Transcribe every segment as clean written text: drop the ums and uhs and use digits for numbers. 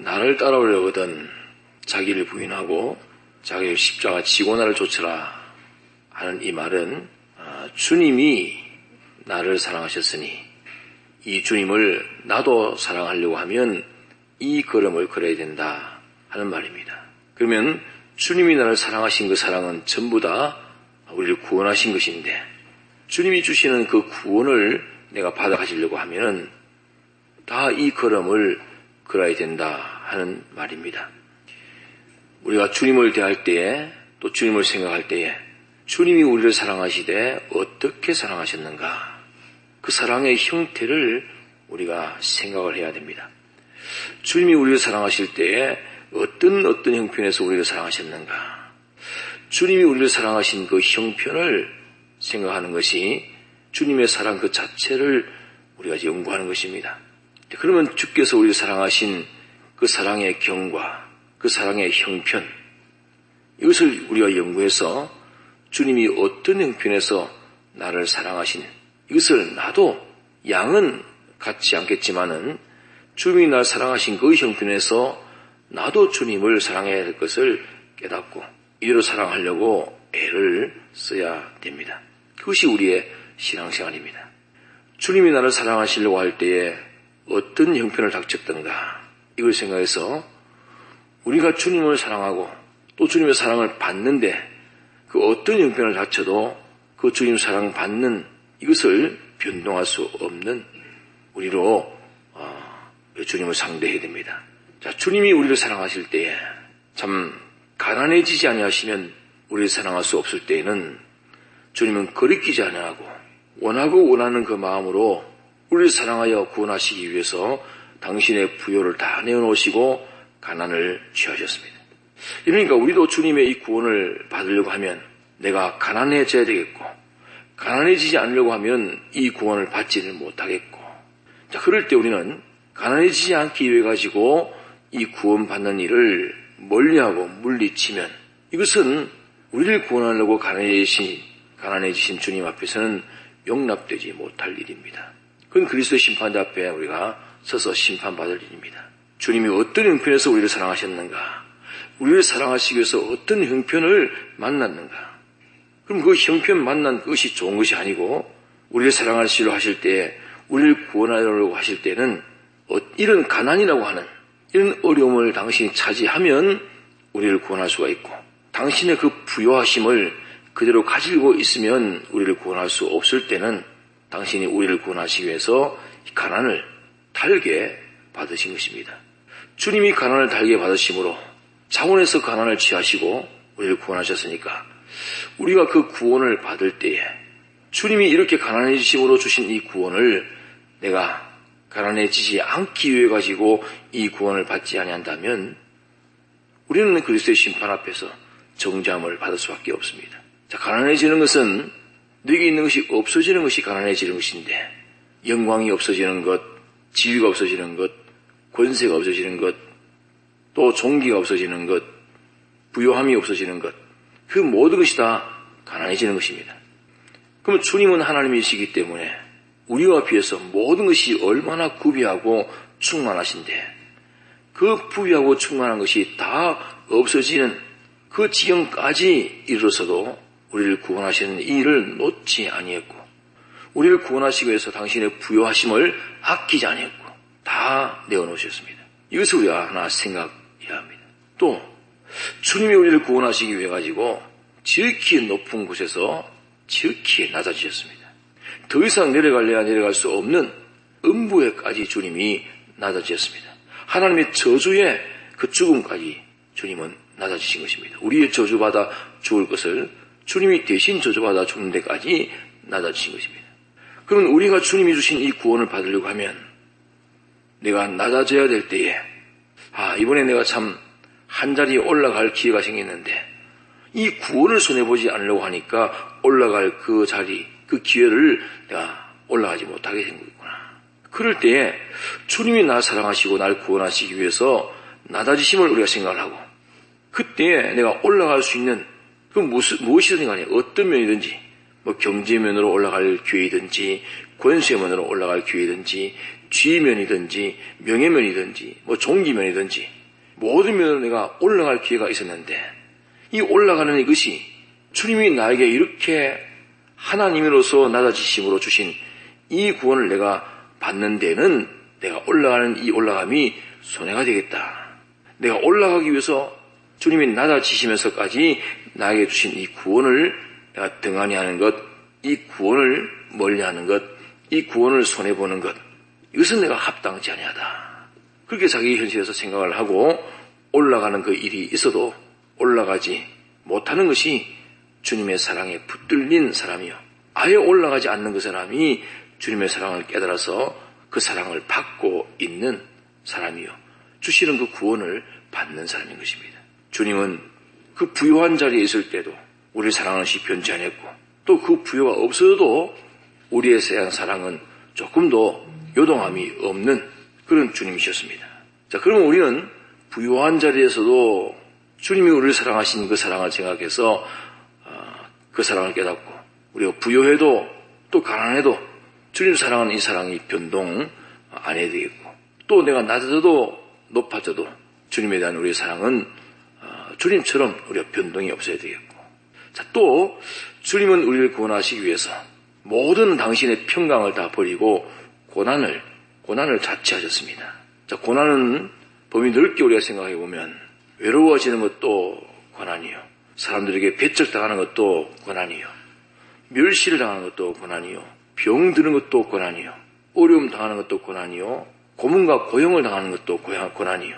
나를 따라오려거든 자기를 부인하고 자기의 십자가 지고 나를 쫓으라 하는 이 말은 주님이 나를 사랑하셨으니 이 주님을 나도 사랑하려고 하면 이 걸음을 걸어야 된다 하는 말입니다. 그러면 주님이 나를 사랑하신 그 사랑은 전부 다 우리를 구원하신 것인데 주님이 주시는 그 구원을 내가 받아가시려고 하면 다 이 걸음을 걸어야 된다 하는 말입니다. 우리가 주님을 대할 때에 또 주님을 생각할 때에 주님이 우리를 사랑하시되 어떻게 사랑하셨는가 그 사랑의 형태를 우리가 생각을 해야 됩니다. 주님이 우리를 사랑하실 때에 어떤 형편에서 우리를 사랑하셨는가 주님이 우리를 사랑하신 그 형편을 생각하는 것이 주님의 사랑 그 자체를 우리가 연구하는 것입니다. 그러면 주께서 우리를 사랑하신 그 사랑의 경과, 그 사랑의 형편, 이것을 우리가 연구해서 주님이 어떤 형편에서 나를 사랑하신 이것을 나도 양은 같지 않겠지만은 주님이 나를 사랑하신 그 형편에서 나도 주님을 사랑해야 할 것을 깨닫고 이대로 사랑하려고 애를 써야 됩니다. 그것이 우리의 신앙생활입니다. 주님이 나를 사랑하시려고 할 때에 어떤 형편을 닥쳤던가 이걸 생각해서 우리가 주님을 사랑하고 또 주님의 사랑을 받는데 그 어떤 형편을 닥쳐도 그 주님 사랑 받는 이것을 변동할 수 없는 우리로 주님을 상대해야 됩니다. 자, 주님이 우리를 사랑하실 때에 참 가난해지지 아니하시면 우리를 사랑할 수 없을 때에는 주님은 거리끼지 아니하고 원하는 그 마음으로 우리를 사랑하여 구원하시기 위해서 당신의 부요를 다 내어놓으시고 가난을 취하셨습니다. 그러니까 우리도 주님의 이 구원을 받으려고 하면 내가 가난해져야 되겠고 가난해지지 않으려고 하면 이 구원을 받지는 못하겠고 자, 그럴 때 우리는 가난해지지 않기 위해 가지고 이 구원받는 일을 멀리하고 물리치면 이것은 우리를 구원하려고 가난해지신 주님 앞에서는 용납되지 못할 일입니다. 그건 그리스도의 심판대 앞에 우리가 서서 심판받을 일입니다. 주님이 어떤 형편에서 우리를 사랑하셨는가? 우리를 사랑하시기 위해서 어떤 형편을 만났는가? 그럼 그 형편 만난 그것이 좋은 것이 아니고 우리를 사랑하시려 하실 때 우리를 구원하려고 하실 때는 이런 가난이라고 하는 이런 어려움을 당신이 차지하면 우리를 구원할 수가 있고 당신의 그 부요하심을 그대로 가지고 있으면 우리를 구원할 수 없을 때는 당신이 우리를 구원하시기 위해서 가난을 달게 받으신 것입니다. 주님이 가난을 달게 받으심으로 자원에서 가난을 취하시고 우리를 구원하셨으니까 우리가 그 구원을 받을 때에 주님이 이렇게 가난해지심으로 주신 이 구원을 내가 가난해지지 않기 위해 가지고 이 구원을 받지 아니한다면 우리는 그리스도의 심판 앞에서 정죄함을 받을 수밖에 없습니다. 자, 가난해지는 것은 내게 있는 것이 없어지는 것이 가난해지는 것인데 영광이 없어지는 것, 지위가 없어지는 것, 권세가 없어지는 것, 또 종기가 없어지는 것, 부요함이 없어지는 것, 그 모든 것이 다 가난해지는 것입니다. 그러면 주님은 하나님이시기 때문에 우리와 비해서 모든 것이 얼마나 구비하고 충만하신데 그 부유하고 충만한 것이 다 없어지는 그 지경까지 이르러서도 우리를 구원하시는 이 일을 놓지 아니했고 우리를 구원하시기 위해서 당신의 부요하심을 아끼지 아니했고 다 내어놓으셨습니다. 이것을 우리가 하나 생각해야 합니다. 또 주님이 우리를 구원하시기 위해 가지고 지극히 높은 곳에서 지극히 낮아지셨습니다. 더 이상 내려갈래야 내려갈 수 없는 음부에까지 주님이 낮아지셨습니다. 하나님의 저주의 그 죽음까지 주님은 낮아지신 것입니다. 우리의 저주받아 죽을 것을 주님이 대신 저주받아 죽는 데까지 낮아지신 것입니다. 그럼 우리가 주님이 주신 이 구원을 받으려고 하면 내가 낮아져야 될 때에 이번에 내가 참 한 자리 올라갈 기회가 생겼는데 이 구원을 손해보지 않으려고 하니까 올라갈 그 자리, 그 기회를 내가 올라가지 못하게 된 거구나. 그럴 때에 주님이 나를 사랑하시고 나를 구원하시기 위해서 낮아지심을 우리가 생각을 하고 그때에 내가 올라갈 수 있는 그 무엇이든 간에 어떤 면이든지 경제면으로 올라갈 기회이든지 권세면으로 올라갈 기회이든지 지위면이든지 명예면이든지 뭐 종기면이든지 모든 면으로 내가 올라갈 기회가 있었는데 이 올라가는 이것이 주님이 나에게 이렇게 하나님으로서 낮아지심으로 주신 이 구원을 내가 받는 데는 내가 올라가는 이 올라감이 손해가 되겠다. 내가 올라가기 위해서 주님이 낮아지시면서까지 나에게 주신 이 구원을 내가 등한히 하는 것, 이 구원을 멀리하는 것, 이 구원을 손해보는 것, 이것은 내가 합당치 아니하다. 그렇게 자기 현실에서 생각을 하고 올라가는 그 일이 있어도 올라가지 못하는 것이 주님의 사랑에 붙들린 사람이요. 아예 올라가지 않는 그 사람이 주님의 사랑을 깨달아서 그 사랑을 받고 있는 사람이요. 주시는 그 구원을 받는 사람인 것입니다. 주님은 그 부요한 자리에 있을 때도 우리를 사랑하는 것이 변치 않았고 또 그 부요가 없어도 우리에 대한 사랑은 조금도 요동함이 없는 그런 주님이셨습니다. 자, 그러면 우리는 부요한 자리에서도 주님이 우리를 사랑하신 그 사랑을 생각해서 그 사랑을 깨닫고 우리가 부요해도 또 가난해도 주님 사랑하는 이 사랑이 변동 안 해야 되겠고 또 내가 낮아져도 높아져도 주님에 대한 우리의 사랑은 주님처럼 우리가 변동이 없어야 되겠고 자, 또 주님은 우리를 구원하시기 위해서 모든 당신의 평강을 다 버리고 고난을 자취하셨습니다. 자, 고난은 범위 넓게 우리가 생각해 보면 외로워지는 것도 고난이요. 사람들에게 배척당하는 것도 고난이요. 멸시를 당하는 것도 고난이요. 병 드는 것도 고난이요. 어려움 당하는 것도 고난이요. 고문과 고용을 당하는 것도 고난이요.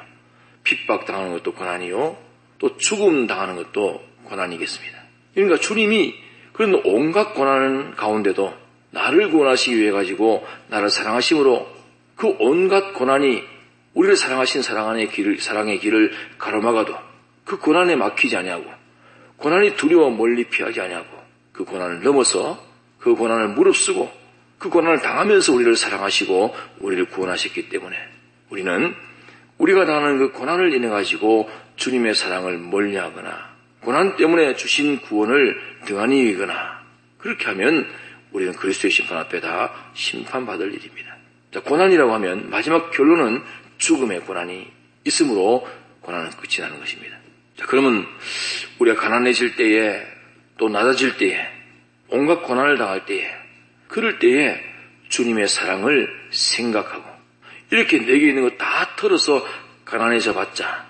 핍박당하는 것도 고난이요. 또 죽음 당하는 것도 고난이겠습니다. 그러니까 주님이 그런 온갖 고난 가운데도 나를 구원하시기 위해 가지고 나를 사랑하심으로 그 온갖 고난이 우리를 사랑하신 사랑의 길을 가로막아도 그 고난에 막히지 아니하고 고난이 두려워 멀리 피하지 아니하고 그 고난을 넘어서 그 고난을 무릅쓰고 그 고난을 당하면서 우리를 사랑하시고 우리를 구원하셨기 때문에 우리는 우리가 당하는 그 고난을 인해 가지고 주님의 사랑을 멀리하거나 고난 때문에 주신 구원을 등한히 여기거나 그렇게 하면 우리는 그리스도의 심판 앞에 다 심판받을 일입니다. 자, 고난이라고 하면 마지막 결론은 죽음의 고난이 있으므로 고난은 끝이 나는 것입니다. 자, 그러면 우리가 가난해질 때에 또 낮아질 때에 온갖 고난을 당할 때에 그럴 때에 주님의 사랑을 생각하고 이렇게 내게 있는 거 다 털어서 가난해져 봤자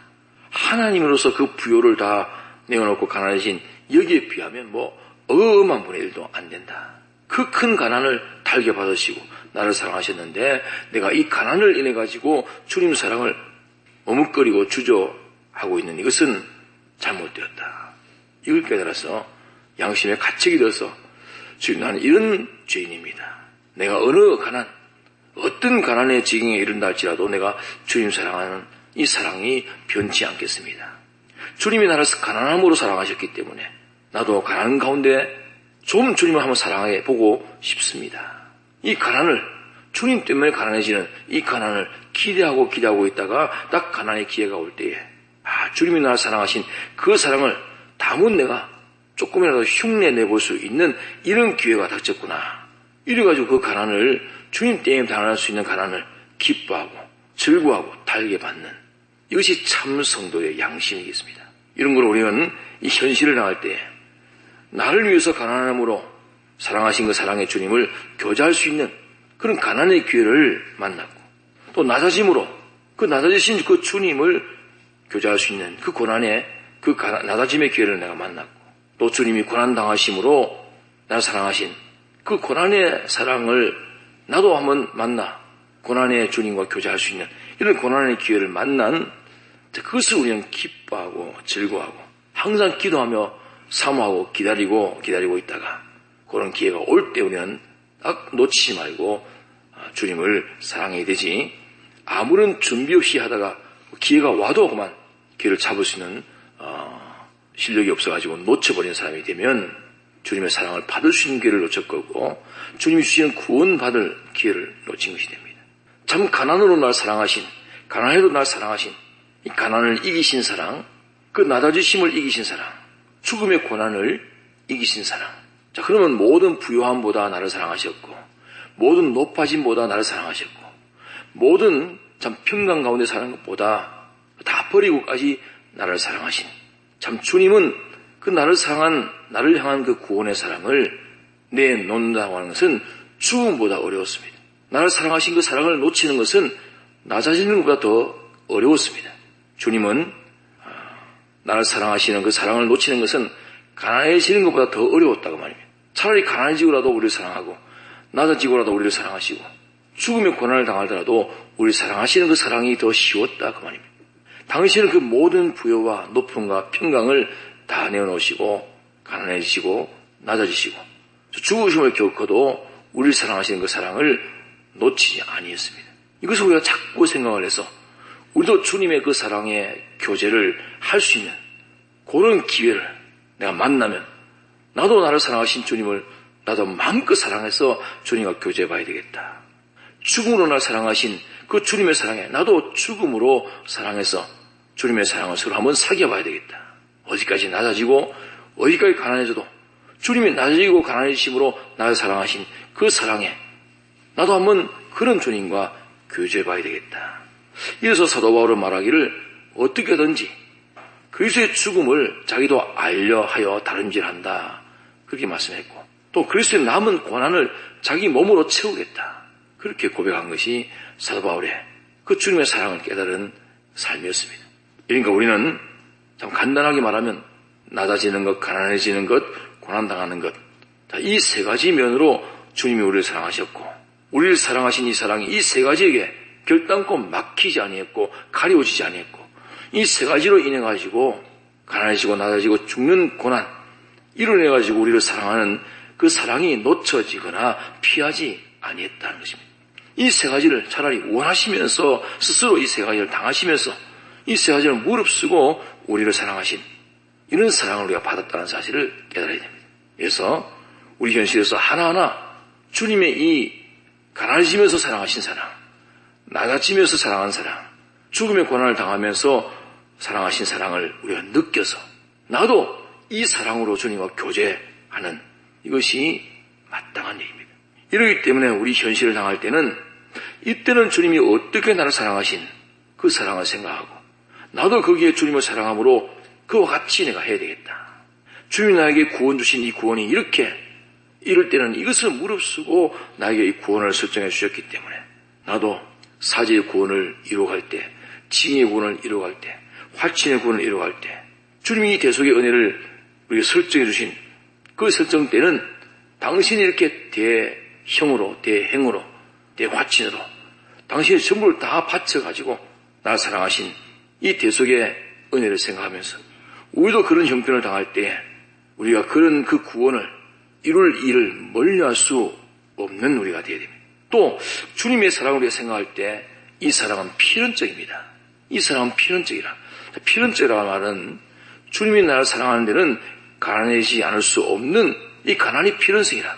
하나님으로서 그 부요를 다 내어놓고 가난해진 여기에 비하면 뭐 어마어마한 분의 1도 안 된다. 그 큰 가난을 달게 받으시고 나를 사랑하셨는데 내가 이 가난을 인해 가지고 주님 사랑을 머뭇거리고 주저하고 있는 이것은 잘못되었다. 이걸 깨달아서 양심의 가책이 되어서 주님 나는 이런 죄인입니다. 내가 어떤 가난의 지경에 이른다 할지라도 내가 주님 사랑하는 이 사랑이 변치 않겠습니다. 주님이 나를 가난함으로 사랑하셨기 때문에 나도 가난 가운데 좀 주님을 한번 사랑해 보고 싶습니다. 이 가난을 주님 때문에 가난해지는 이 가난을 기대하고 있다가 딱 가난의 기회가 올 때에 주님이 나를 사랑하신 그 사랑을 담은 내가 조금이라도 흉내 내볼 수 있는 이런 기회가 닥쳤구나. 이래가지고 그 가난을 주님 때문에 당할 수 있는 가난을 기뻐하고 즐거워하고 달게 받는 이것이 참 성도의 양심이겠습니다. 이런 걸 우리는 이 현실을 당할 때 나를 위해서 가난함으로 사랑하신 그 사랑의 주님을 교제할 수 있는 그런 가난의 기회를 만났고 또 낮아짐으로 그 낮아지신 그 주님을 교제할 수 있는 그 고난의 그 낮아짐의 기회를 내가 만났고 또 주님이 고난당하심으로 나를 사랑하신 그 고난의 사랑을 나도 한번 만나 고난의 주님과 교제할 수 있는 이런 고난의 기회를 만난 그것을 우리는 기뻐하고 즐거워하고 항상 기도하며 사모하고 기다리고 있다가 그런 기회가 올 때 우리는 딱 놓치지 말고 주님을 사랑해야 되지 아무런 준비 없이 하다가 기회가 와도 그만 기회를 잡을 수 있는 실력이 없어가지고 놓쳐버린 사람이 되면 주님의 사랑을 받을 수 있는 기회를 놓칠 거고 주님이 주시는 구원받을 기회를 놓친 것이 됩니다. 참 가난으로 날 사랑하신 가난해도 날 사랑하신 이 가난을 이기신 사랑 그 낮아지심을 이기신 사랑 죽음의 고난을 이기신 사랑 자 그러면 모든 부요함보다 나를 사랑하셨고 모든 높아짐보다 나를 사랑하셨고 모든 참 평강 가운데 사는 것보다 다 버리고까지 나를 사랑하신 참 주님은 그 나를 사랑한, 나를 향한 그 구원의 사랑을 내놓는다고 하는 것은 죽음보다 어려웠습니다. 나를 사랑하신 그 사랑을 놓치는 것은 나 자신보다 더 어려웠습니다. 주님은 나를 사랑하시는 그 사랑을 놓치는 것은 가난해지는 것보다 더 어려웠다고 말입니다. 차라리 가난해지고라도 우리를 사랑하고 낮아지고라도 우리를 사랑하시고 죽음의 고난을 당하더라도 우리를 사랑하시는 그 사랑이 더 쉬웠다 그 말입니다. 당신은 그 모든 부여와 높음과 평강을 다 내어놓으시고 가난해지시고 낮아지시고 죽으심을 겪어도 우리를 사랑하시는 그 사랑을 놓치지 아니했습니다. 이것을 우리가 자꾸 생각을 해서 우리도 주님의 그 사랑의 교제를 할 수 있는 그런 기회를 내가 만나면 나도 나를 사랑하신 주님을 나도 마음껏 사랑해서 주님과 교제해봐야 되겠다. 죽음으로 나를 사랑하신 그 주님의 사랑에 나도 죽음으로 사랑해서 주님의 사랑을 서로 한번 사귀어봐야 되겠다. 어디까지 낮아지고 어디까지 가난해져도 주님이 낮아지고 가난해지심으로 나를 사랑하신 그 사랑에 나도 한번 그런 주님과 교제해봐야 되겠다. 이래서 사도 바울은 말하기를 어떻게든지 그리스도의 죽음을 자기도 알려하여 다름질한다. 그렇게 말씀했고 또 그리스도의 남은 고난을 자기 몸으로 채우겠다. 그렇게 고백한 것이 사도 바울의 그 주님의 사랑을 깨달은 삶이었습니다. 그러니까 우리는 참 간단하게 말하면 낮아지는 것, 가난해지는 것, 고난당하는 것 이 세 가지 면으로 주님이 우리를 사랑하셨고 우리를 사랑하신 이 사랑이 이 세 가지에게 결단코 막히지 아니했고 가려지지 아니했고 이 세 가지로 인해 가지고 가난해지고 낮아지고 죽는 고난 이로 인해 가지고 우리를 사랑하는 그 사랑이 놓쳐지거나 피하지 아니했다는 것입니다. 이 세 가지를 차라리 원하시면서 스스로 이 세 가지를 당하시면서 이 세 가지를 무릅쓰고 우리를 사랑하신 이런 사랑을 우리가 받았다는 사실을 깨달아야 됩니다. 그래서 우리 현실에서 하나하나 주님의 이 가난해지면서 사랑하신 사랑, 낮아지면서 사랑한 사랑, 죽음의 고난을 당하면서 사랑하신 사랑을 우리가 느껴서 나도 이 사랑으로 주님과 교제하는 이것이 마땅한 일입니다. 이러기 때문에 우리 현실을 당할 때는 이때는 주님이 어떻게 나를 사랑하신 그 사랑을 생각하고 나도 거기에 주님을 사랑함으로 그와 같이 내가 해야 되겠다. 주님이 나에게 구원 주신 이 구원이 이럴 때는 이것을 무릅쓰고 나에게 이 구원을 설정해 주셨기 때문에 나도 사제의 구원을 이루어갈 때, 징의 구원을 이루어갈 때, 활친의 구원을 이루어갈 때 주님이 이 대속의 은혜를 우리가 설정해 주신 그 설정 때는 당신이 이렇게 대형으로, 대행으로, 대활친으로 당신의 전부를 다 바쳐가지고 나를 사랑하신 이 대속의 은혜를 생각하면서 우리도 그런 형편을 당할 때 우리가 그런 그 구원을 이룰 일을 멀리할 수 없는 우리가 되어야 됩니다. 또 주님의 사랑을 우리가 생각할 때 이 사랑은 필연적입니다. 이 사랑은 필연적이라. 필연적이라는 말은 주님이 나를 사랑하는 데는 가난해지지 않을 수 없는 이 가난이 필연성이라.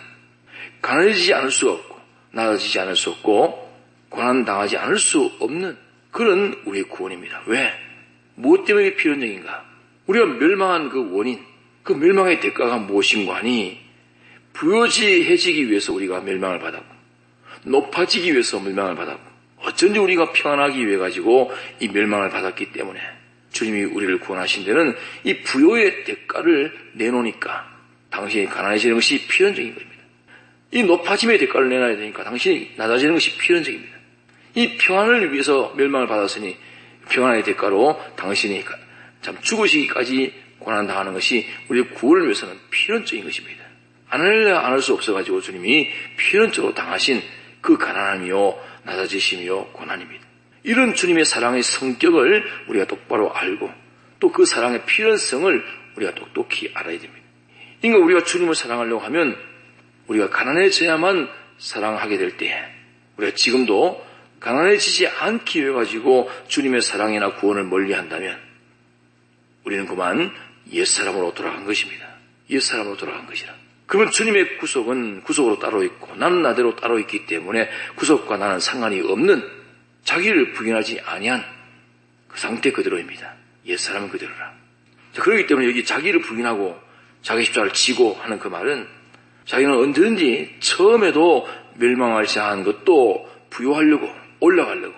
가난해지지 않을 수가 없고 낮아지지 않을 수 없고 고난당하지 않을 수 없는 그런 우리의 구원입니다. 왜? 무엇 때문에 필연적인가? 우리가 멸망한 그 원인, 그 멸망의 대가가 무엇인가 하니 부요지해지기 위해서 우리가 멸망을 받았고 높아지기 위해서 멸망을 받았고 어쩐지 우리가 평안하기 위해 가지고 이 멸망을 받았기 때문에 주님이 우리를 구원하신 데는 이 부요의 대가를 내놓으니까 당신이 가난해지는 것이 필연적인 겁니다. 이 높아짐의 대가를 내놔야 되니까 당신이 낮아지는 것이 필연적입니다. 이 평안을 위해서 멸망을 받았으니 평안의 대가로 당신이 참 죽으시기까지 고난당하는 것이 우리의 구원을 위해서는 필연적인 것입니다. 안 할래야 안 할 수 없어가지고 주님이 필연적으로 당하신 그 가난함이요 낮아지심이요 고난입니다. 이런 주님의 사랑의 성격을 우리가 똑바로 알고 또 그 사랑의 필연성을 우리가 똑똑히 알아야 됩니다. 그러니까 우리가 주님을 사랑하려고 하면 우리가 가난해져야만 사랑하게 될 때 우리가 지금도 가난해지지 않기 위해 가지고 주님의 사랑이나 구원을 멀리한다면 우리는 그만 옛사람으로 돌아간 것입니다. 옛사람으로 돌아간 것이라. 그러면 주님의 구속은 구속으로 따로 있고 나는 나대로 따로 있기 때문에 구속과 나는 상관이 없는 자기를 부인하지 아니한 그 상태 그대로입니다. 옛사람은 그대로라. 자, 그렇기 때문에 여기 자기를 부인하고 자기 십자가를 지고 하는 그 말은 자기는 언제든지 처음에도 멸망하지 않은 것도 부요하려고 올라가려고,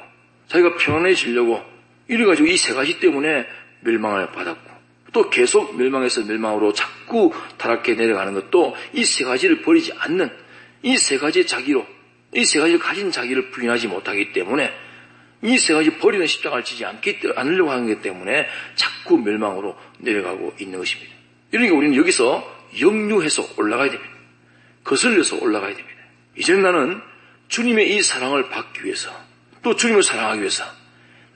자기가 평안해지려고 이래가지고 이 세 가지 때문에 멸망을 받았고, 또 계속 멸망에서 멸망으로 자꾸 타락해 내려가는 것도 이 세 가지를 버리지 않는, 이 세 가지 자기로, 이 세 가지를 가진 자기를 부인하지 못하기 때문에, 이 세 가지 버리는 십자가를 지지 않으려고 하는 것 때문에 자꾸 멸망으로 내려가고 있는 것입니다. 그러니까 우리는 여기서 역류해서 올라가야 됩니다. 거슬려서 올라가야 됩니다. 이제는 나는 주님의 이 사랑을 받기 위해서, 또 주님을 사랑하기 위해서,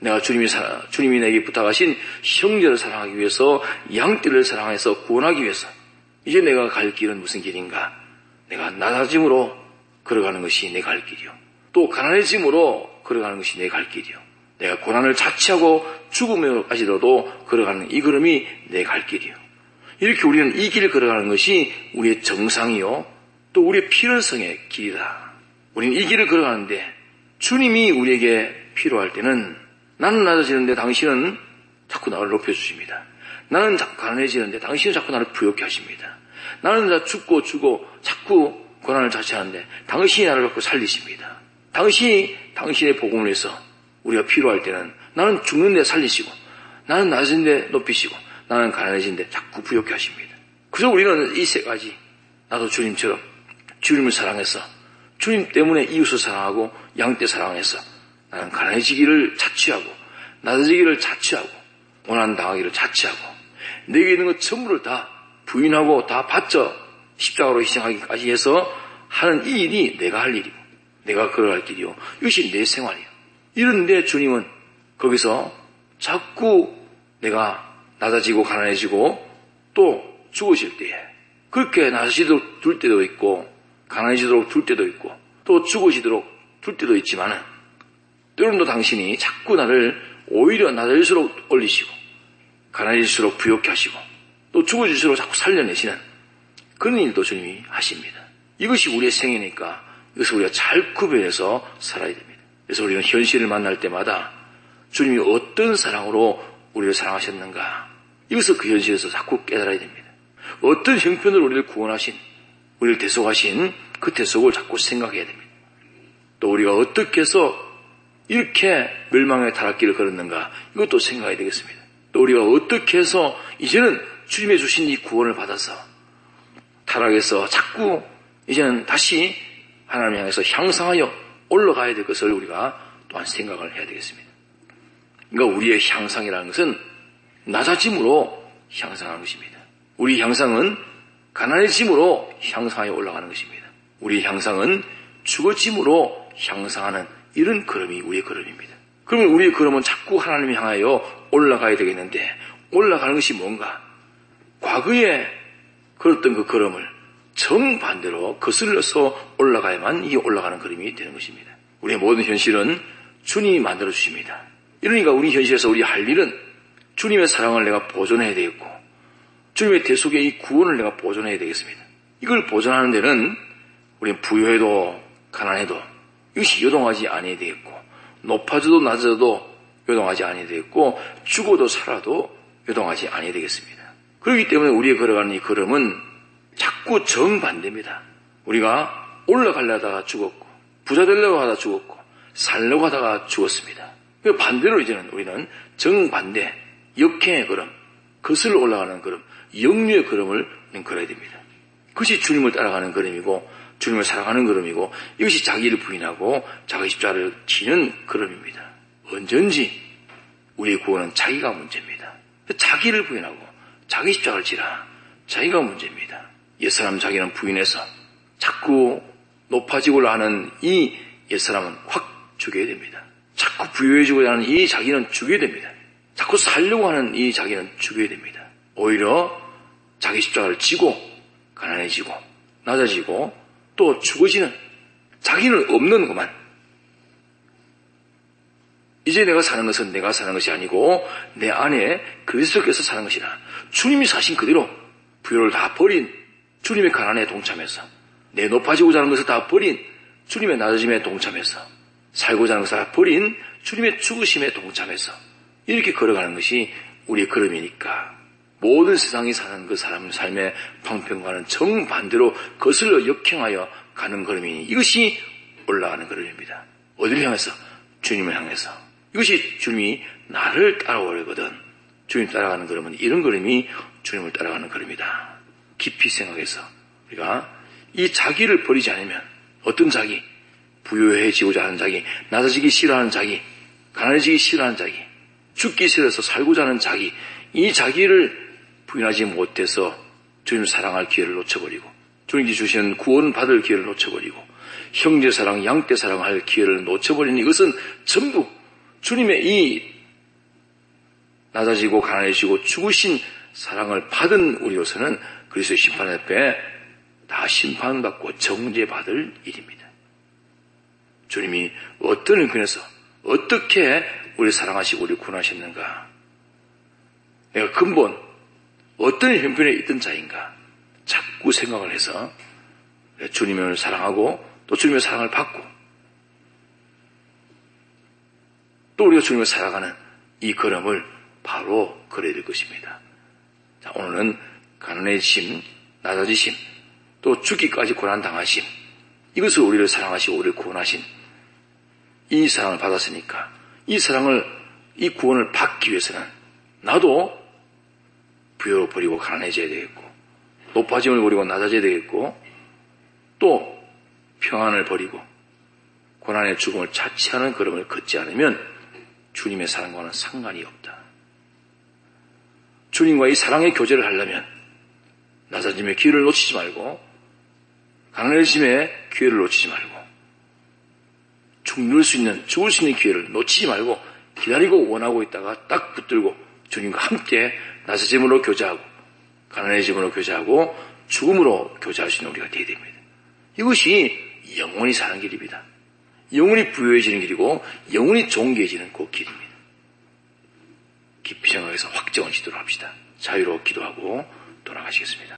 내가 주님이 내게 부탁하신 형제를 사랑하기 위해서, 양떼를 사랑해서 구원하기 위해서, 이제 내가 갈 길은 무슨 길인가? 내가 낮아짐으로 걸어가는 것이 내 갈 길이요, 또 가난해짐으로 걸어가는 것이 내 갈 길이요, 내가 고난을 자취하고 죽음에까지도 걸어가는 이 걸음이 내 갈 길이요. 이렇게 우리는 이 길을 걸어가는 것이 우리의 정상이요, 또 우리의 필연성의 길이다. 우리는 이 길을 걸어가는데 주님이 우리에게 필요할 때는, 나는 낮아지는데 당신은 자꾸 나를 높여주십니다. 나는 자꾸 가난해지는데 당신은 자꾸 나를 부욕해 하십니다. 나는 죽고 자꾸 고난을 자처하는데 당신이 나를 갖고 살리십니다. 당신이 당신의 복음을 위해서 우리가 필요할 때는 나는 죽는데 살리시고, 나는 낮은데 높이시고, 나는 가난해지는데 자꾸 부욕해 하십니다. 그래서 우리는 이 세 가지, 나도 주님처럼 주님을 사랑해서, 주님 때문에 이웃을 사랑하고 양떼 사랑해서 나는 가난해지기를 자취하고, 낮아지기를 자취하고, 고난당하기를 자취하고, 내게 있는 것 전부를 다 부인하고 다 바쳐 십자가로 희생하기까지 해서 하는 이 일이 내가 할 일이고, 내가 걸어갈 길이요, 이것이 내 생활이요. 이런데 주님은 거기서 자꾸 내가 낮아지고 가난해지고 또 죽어질 때에, 그렇게 낮아지도록 둘 때도 있고, 가난해지도록 둘 때도 있고, 또 죽어지도록 둘 때도 있지만은, 때로는 당신이 자꾸 나를 오히려 낮아질수록 올리시고, 가난해질수록 부욕해 하시고, 또 죽어질수록 자꾸 살려내시는 그런 일도 주님이 하십니다. 이것이 우리의 생애니까 이것을 우리가 잘 구별해서 살아야 됩니다. 그래서 우리는 현실을 만날 때마다 주님이 어떤 사랑으로 우리를 사랑하셨는가, 이것을 그 현실에서 자꾸 깨달아야 됩니다. 어떤 형편으로 우리를 구원하신, 우리를 대속하신 그 대속을 자꾸 생각해야 됩니다. 또 우리가 어떻게 해서 이렇게 멸망의 타락길을 걸었는가, 이것도 생각해야 되겠습니다. 또 우리가 어떻게 해서 이제는 주님의 주신 이 구원을 받아서 타락해서 자꾸 이제는 다시 하나님 향해서 향상하여 올라가야 될 것을 우리가 또한 생각을 해야 되겠습니다. 그러니까 우리의 향상이라는 것은 낮아짐으로 향상하는 것입니다. 우리 향상은 가난해짐으로 향상하여 올라가는 것입니다. 우리 향상은 죽어짐으로 향상하는 이런 걸음이 우리의 걸음입니다. 그러면 우리의 걸음은 자꾸 하나님을 향하여 올라가야 되겠는데, 올라가는 것이 뭔가? 과거에 걸었던 그 걸음을 정반대로 거슬러서 올라가야만 이게 올라가는 걸음이 되는 것입니다. 우리의 모든 현실은 주님이 만들어 주십니다. 이러니까 우리 현실에서 우리 할 일은 주님의 사랑을 내가 보존해야 되겠고, 주님의 대속의 이 구원을 내가 보존해야 되겠습니다. 이걸 보존하는 데는 우리는 부유해도 가난해도 이것이 요동하지 않아야 되겠고, 높아져도 낮아져도 요동하지 않아야 되겠고, 죽어도 살아도 요동하지 않아야 되겠습니다. 그렇기 때문에 우리가 걸어가는 이 걸음은 자꾸 정반대입니다. 우리가 올라가려다가 죽었고, 부자 되려고 하다가 죽었고, 살려고 하다가 죽었습니다. 반대로 이제는 우리는 정반대, 역행의 걸음, 거슬러 올라가는 걸음, 역류의 걸음을 걸어야 됩니다. 그것이 주님을 따라가는 걸음이고, 주님을 사랑하는 걸음이고, 이것이 자기를 부인하고 자기 십자가를 지는 걸음입니다. 언제든지 우리의 구원은 자기가 문제입니다. 자기를 부인하고 자기 십자가를 지라, 자기가 문제입니다. 옛사람 자기는 부인해서 자꾸 높아지고자 하는 이 옛사람은 확 죽여야 됩니다. 자꾸 부유해지고자 하는 이 자기는 죽여야 됩니다. 자꾸 살려고 하는 이 자기는 죽여야 됩니다. 오히려 자기 십자가를 지고 가난해지고 낮아지고 또 죽어지는 자기는 없는 것만, 이제 내가 사는 것은 내가 사는 것이 아니고 내 안에 그리스도께서 사는 것이라, 주님이 사신 그대로 부요를 다 버린 주님의 가난에 동참해서, 내 높아지고자 하는 것을 다 버린 주님의 낮아짐에 동참해서, 살고자 하는 것을 다 버린 주님의 죽으심에 동참해서 이렇게 걸어가는 것이 우리의 걸음이니까, 모든 세상이 사는 그 사람의 삶의 방편과는 정반대로 거슬러 역행하여 가는 걸음이니 이것이 올라가는 걸음입니다. 어디를 향해서? 주님을 향해서. 이것이 주님이 나를 따라오려거든. 주님 따라가는 걸음은 이런 걸음이 주님을 따라가는 걸음이다. 깊이 생각해서 우리가 이 자기를 버리지 않으면 어떤 자기, 부유해지고자 하는 자기, 낮아지기 싫어하는 자기, 가난해지기 싫어하는 자기, 죽기 싫어서 살고자 하는 자기, 이 자기를 부인하지 못해서 주님을 사랑할 기회를 놓쳐버리고 주님이 주시는 구원받을 기회를 놓쳐버리고 형제 사랑, 양떼 사랑할 기회를 놓쳐버리는 이것은 전부 주님의 이 낮아지고 가난해지고 죽으신 사랑을 받은 우리로서는 그리스도의 심판 앞에 다 심판받고 정죄받을 일입니다. 주님이 어떤 형편에서 어떻게 우리를 사랑하시고 우리를 구원하셨는가? 내가 근본 어떤 형편에 있던 자인가? 자꾸 생각을 해서 주님을 사랑하고 또 주님의 사랑을 받고 또 우리가 주님을 살아가는 이 걸음을 바로 걸어야 될 것입니다. 자, 오늘은 가난해짐, 낮아지심, 또 죽기까지 고난당하심, 이것을 우리를 사랑하시고 우리를 구원하신 이 사랑을 받았으니까 이 사랑을, 이 구원을 받기 위해서는 나도 부여를 버리고 가난해져야 되겠고 높아짐을 버리고 낮아져야 되겠고 또 평안을 버리고 고난의 죽음을 자취하는 걸음을 걷지 않으면 주님의 사랑과는 상관이 없다. 주님과 이 사랑의 교제를 하려면 낮아짐의 기회를 놓치지 말고 가난해짐의 기회를 놓치지 말고 죽을 수 있는 기회를 놓치지 말고 기다리고 원하고 있다가 딱 붙들고 주님과 함께 낮아짐으로 교제하고 가난해짐으로 교제하고 죽음으로 교제할 수 있는 우리가 되어야 됩니다. 이것이 영원히 사는 길입니다. 영원히 부유해지는 길이고 영원히 존귀해지는 그 길입니다. 깊이 생각해서 확정을 지도록 합시다. 자유로 기도하고 돌아가시겠습니다.